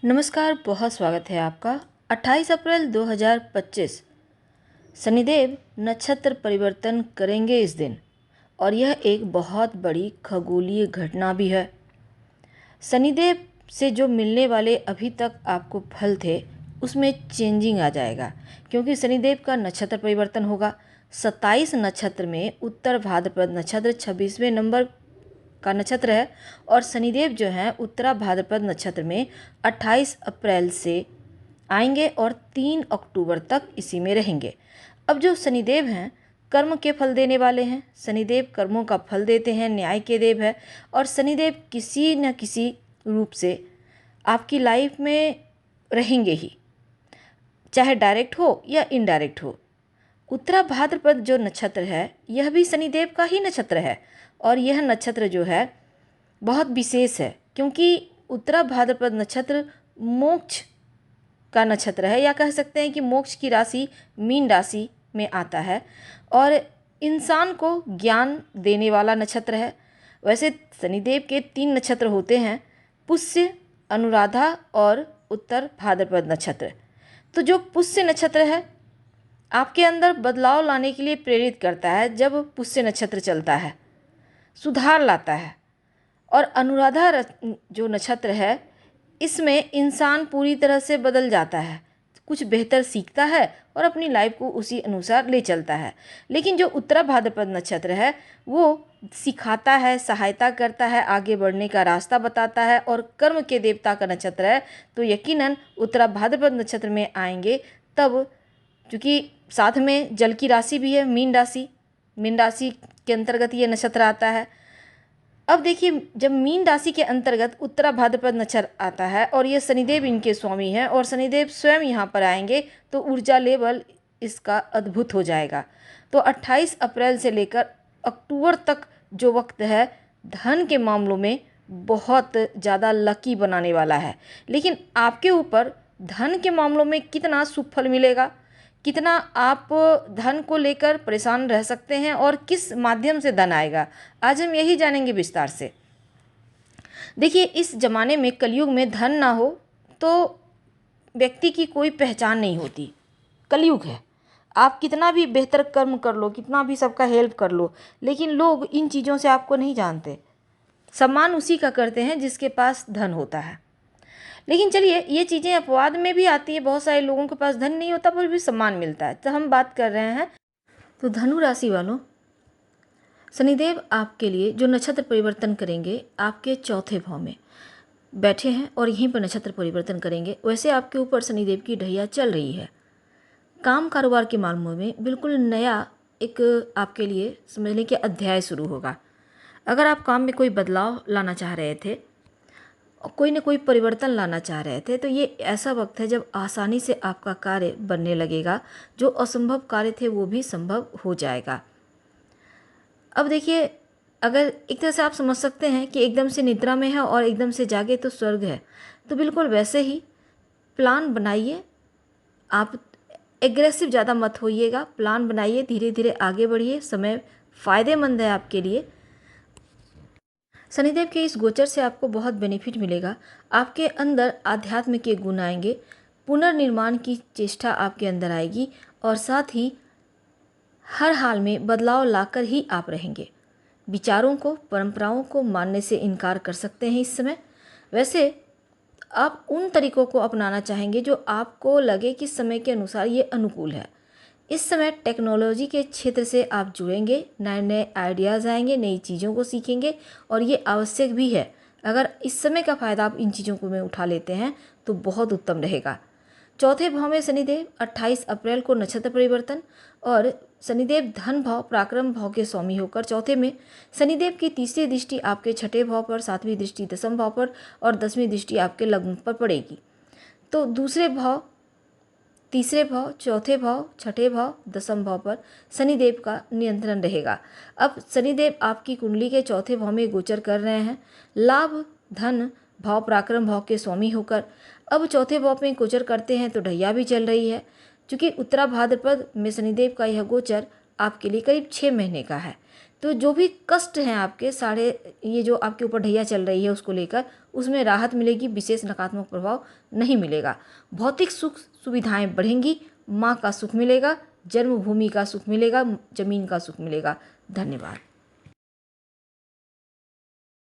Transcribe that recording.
नमस्कार, बहुत स्वागत है आपका। 28 अप्रैल 2025 शनिदेव नक्षत्र परिवर्तन करेंगे इस दिन, और यह एक बहुत बड़ी खगोलीय घटना भी है। शनिदेव से जो मिलने वाले अभी तक आपको फल थे उसमें चेंजिंग आ जाएगा, क्योंकि शनिदेव का नक्षत्र परिवर्तन होगा। 27 नक्षत्र में उत्तर भाद्रपद नक्षत्र 26वें नंबर का नक्षत्र है, और शनिदेव जो हैं उत्तरा भाद्रपद नक्षत्र में 28 अप्रैल से आएंगे और 3 अक्टूबर तक इसी में रहेंगे। अब जो शनिदेव हैं कर्म के फल देने वाले हैं। शनिदेव कर्मों का फल देते हैं, न्याय के देव है, और शनिदेव किसी न किसी रूप से आपकी लाइफ में रहेंगे ही, चाहे डायरेक्ट हो या इनडायरेक्ट हो। उत्तरा भाद्रपद जो नक्षत्र है यह भी शनिदेव का ही नक्षत्र है, और यह नक्षत्र जो है बहुत विशेष है, क्योंकि उत्तरा भाद्रपद नक्षत्र मोक्ष का नक्षत्र है, या कह सकते हैं कि मोक्ष की राशि मीन राशि में आता है, और इंसान को ज्ञान देने वाला नक्षत्र है। वैसे शनिदेव के 3 नक्षत्र होते हैं, पुष्य, अनुराधा और उत्तर भाद्रपद नक्षत्र। तो जो पुष्य नक्षत्र है आपके अंदर बदलाव लाने के लिए प्रेरित करता है। जब पुष्य नक्षत्र चलता है सुधार लाता है, और अनुराधा जो नक्षत्र है इसमें इंसान पूरी तरह से बदल जाता है, कुछ बेहतर सीखता है और अपनी लाइफ को उसी अनुसार ले चलता है। लेकिन जो उत्तरा भाद्रपद नक्षत्र है वो सिखाता है, सहायता करता है, आगे बढ़ने का रास्ता बताता है, और कर्म के देवता का नक्षत्र है। तो यकीनन उत्तरा भाद्रपद नक्षत्र में आएंगे तब, क्योंकि साथ में जल की राशि भी है मीन राशि, मीन राशि के अंतर्गत ये नक्षत्र आता है। अब देखिए, जब मीन राशि के अंतर्गत उत्तरा भाद्रपद नक्षत्र आता है और ये शनिदेव इनके स्वामी हैं, और शनिदेव स्वयं यहाँ पर आएंगे, तो ऊर्जा लेवल इसका अद्भुत हो जाएगा। तो 28 अप्रैल से लेकर अक्टूबर तक जो वक्त है धन के मामलों में बहुत ज़्यादा लकी बनाने वाला है। लेकिन आपके ऊपर धन के मामलों में कितना शुभ फल मिलेगा, कितना आप धन को लेकर परेशान रह सकते हैं, और किस माध्यम से धन आएगा, आज हम यही जानेंगे विस्तार से। देखिए, इस ज़माने में कलयुग में धन ना हो तो व्यक्ति की कोई पहचान नहीं होती। कलयुग है, आप कितना भी बेहतर कर्म कर लो, कितना भी सबका हेल्प कर लो, लेकिन लोग इन चीज़ों से आपको नहीं जानते। सम्मान उसी का करते हैं जिसके पास धन होता है। लेकिन चलिए, ये चीज़ें अपवाद में भी आती है। बहुत सारे लोगों के पास धन नहीं होता पर भी सम्मान मिलता है। तो हम बात कर रहे हैं, तो धनु राशि वालों, शनिदेव आपके लिए जो नक्षत्र परिवर्तन करेंगे आपके चौथे भाव में बैठे हैं, और यहीं पर नक्षत्र परिवर्तन करेंगे। वैसे आपके ऊपर शनिदेव की ढैया चल रही है। काम कारोबार के मामलों में बिल्कुल नया एक आपके लिए समझ लें कि अध्याय शुरू होगा। अगर आप काम में कोई बदलाव लाना चाह रहे थे, कोई न कोई परिवर्तन लाना चाह रहे थे, तो ये ऐसा वक्त है जब आसानी से आपका कार्य बनने लगेगा। जो असंभव कार्य थे वो भी संभव हो जाएगा। अब देखिए, अगर एक तरह से आप समझ सकते हैं कि एकदम से निद्रा में है और एकदम से जागे तो स्वर्ग है, तो बिल्कुल वैसे ही प्लान बनाइए। आप एग्रेसिव ज़्यादा मत होइएगा, प्लान बनाइए, धीरे धीरे आगे बढ़िए। समय फ़ायदेमंद है आपके लिए। शनिदेव के इस गोचर से आपको बहुत बेनिफिट मिलेगा। आपके अंदर आध्यात्म के गुण आएंगे, पुनर्निर्माण की चेष्टा आपके अंदर आएगी, और साथ ही हर हाल में बदलाव लाकर ही आप रहेंगे। विचारों को, परंपराओं को मानने से इनकार कर सकते हैं इस समय। वैसे आप उन तरीकों को अपनाना चाहेंगे जो आपको लगे कि समय के अनुसार ये अनुकूल है। इस समय टेक्नोलॉजी के क्षेत्र से आप जुड़ेंगे, नए नए आइडियाज़ आएंगे, नई चीज़ों को सीखेंगे, और ये आवश्यक भी है। अगर इस समय का फ़ायदा आप इन चीज़ों को में उठा लेते हैं तो बहुत उत्तम रहेगा। चौथे भाव में शनिदेव 28 अप्रैल को नक्षत्र परिवर्तन, और शनिदेव धन भाव पराक्रम भाव के स्वामी होकर चौथे में, शनिदेव की तीसरी दृष्टि आपके छठे भाव पर, सातवीं दृष्टि दसम भाव पर, और 10वीं दृष्टि आपके लग्न पर पड़ेगी। तो दूसरे भाव, तीसरे भाव, चौथे भाव, छठे भाव, दसम भाव पर शनिदेव का नियंत्रण रहेगा। अब शनिदेव आपकी कुंडली के चौथे भाव में गोचर कर रहे हैं, लाभ धन भाव पराक्रम भाव के स्वामी होकर। अब चौथे भाव में गोचर करते हैं तो ढैया भी चल रही है। क्योंकि उत्तरा भाद्रपद में शनिदेव का यह गोचर आपके लिए करीब 6 महीने का है। तो जो भी कष्ट हैं आपके सारे, ये जो आपके ऊपर ढैया चल रही है उसको लेकर, उसमें राहत मिलेगी, विशेष नकारात्मक प्रभाव नहीं मिलेगा। भौतिक सुख सुविधाएं बढ़ेंगी, माँ का सुख मिलेगा, जन्मभूमि का सुख मिलेगा, जमीन का सुख मिलेगा। धन्यवाद।